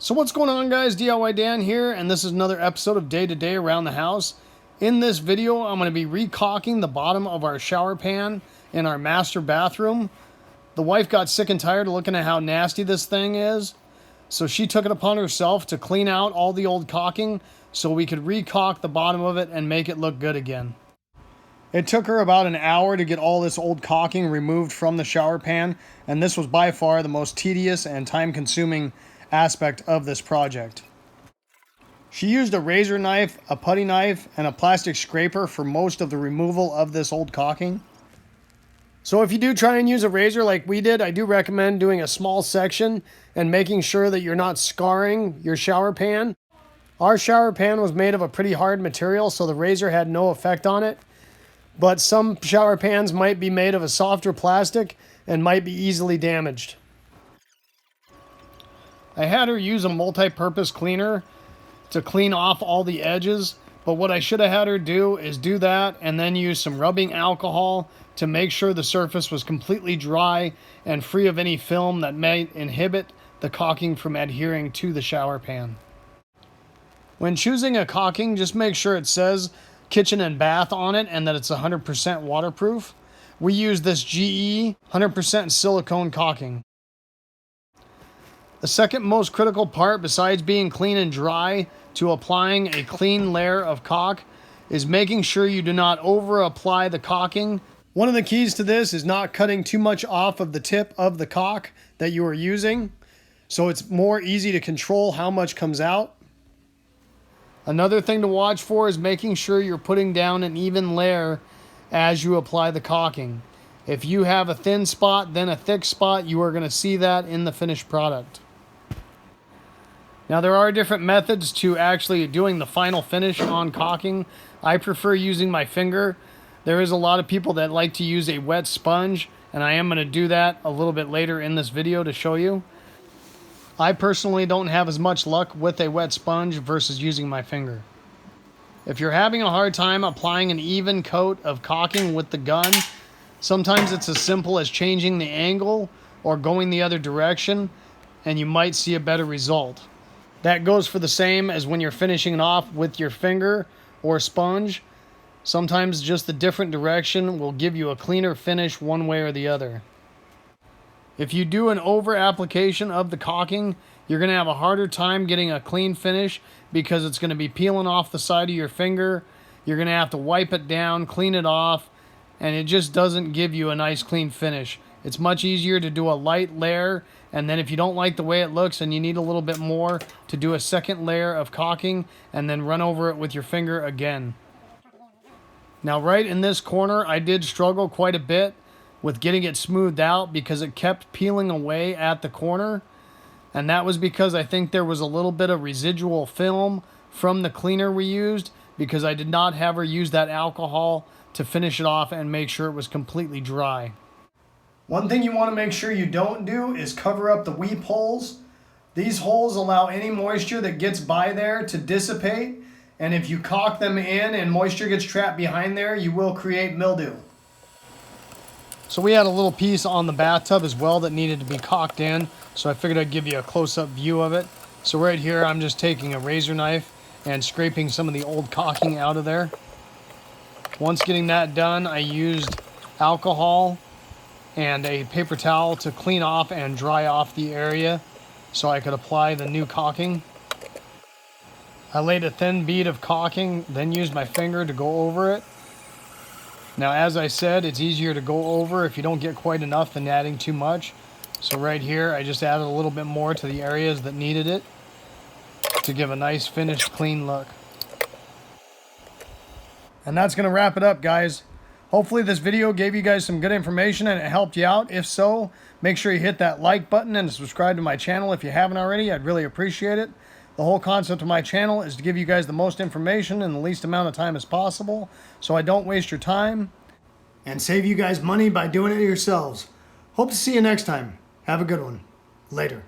So what's going on, guys? DIY Dan here, and this is another episode of Day to Day Around the House. In this video, I'm going to be recaulking the bottom of our shower pan in our master bathroom. The wife got sick and tired of looking at how nasty this thing is, so she took it upon herself to clean out all the old caulking so we could recaulk the bottom of it and make it look good again. It took her about an hour to get all this old caulking removed from the shower pan, and this was by far the most tedious and time-consuming aspect of this project. She used a razor knife, a putty knife, and a plastic scraper for most of the removal of this old caulking. So if you do try and use a razor like we did, I do recommend doing a small section and making sure that you're not scarring your shower pan. Our shower pan was made of a pretty hard material, so the razor had no effect on it. But some shower pans might be made of a softer plastic and might be easily damaged. I had her use a multi-purpose cleaner to clean off all the edges, but what I should have had her do is do that and then use some rubbing alcohol to make sure the surface was completely dry and free of any film that may inhibit the caulking from adhering to the shower pan. When choosing a caulking, just make sure it says kitchen and bath on it and that it's 100% waterproof. We use this GE 100% silicone caulking. The second most critical part, besides being clean and dry, to applying a clean layer of caulk is making sure you do not over apply the caulking. One of the keys to this is not cutting too much off of the tip of the caulk that you are using, so it's more easy to control how much comes out. Another thing to watch for is making sure you're putting down an even layer as you apply the caulking. If you have a thin spot, then a thick spot, you are going to see that in the finished product. Now, there are different methods to actually doing the final finish on caulking. I prefer using my finger. There is a lot of people that like to use a wet sponge, and I am going to do that a little bit later in this video to show you. I personally don't have as much luck with a wet sponge versus using my finger. If you're having a hard time applying an even coat of caulking with the gun, sometimes it's as simple as changing the angle or going the other direction, and you might see a better result. That goes for the same as when you're finishing it off with your finger or sponge. Sometimes just the different direction will give you a cleaner finish one way or the other. If you do an over application of the caulking, you're going to have a harder time getting a clean finish because it's going to be peeling off the side of your finger. You're going to have to wipe it down, clean it off, and it just doesn't give you a nice clean finish. It's much easier to do a light layer, and then if you don't like the way it looks and you need a little bit more, to do a second layer of caulking and then run over it with your finger again. Now, right in this corner, I did struggle quite a bit with getting it smoothed out because it kept peeling away at the corner, and that was because I think there was a little bit of residual film from the cleaner we used because I did not have her use that alcohol to finish it off and make sure it was completely dry. One thing you want to make sure you don't do is cover up the weep holes. These holes allow any moisture that gets by there to dissipate, and if you caulk them in and moisture gets trapped behind there, you will create mildew. So we had a little piece on the bathtub as well that needed to be caulked in, so I figured I'd give you a close-up view of it. So right here, I'm just taking a razor knife and scraping some of the old caulking out of there. Once getting that done, I used alcohol and a paper towel to clean off and dry off the area so I could apply the new caulking. I laid a thin bead of caulking, then used my finger to go over it. Now, as I said, it's easier to go over if you don't get quite enough than adding too much. So right here, I just added a little bit more to the areas that needed it to give a nice finished, clean look. And that's going to wrap it up, guys. Hopefully this video gave you guys some good information and it helped you out. If so, make sure you hit that like button and subscribe to my channel if you haven't already. I'd really appreciate it. The whole concept of my channel is to give you guys the most information in the least amount of time as possible, so I don't waste your time and save you guys money by doing it yourselves. Hope to see you next time. Have a good one. Later.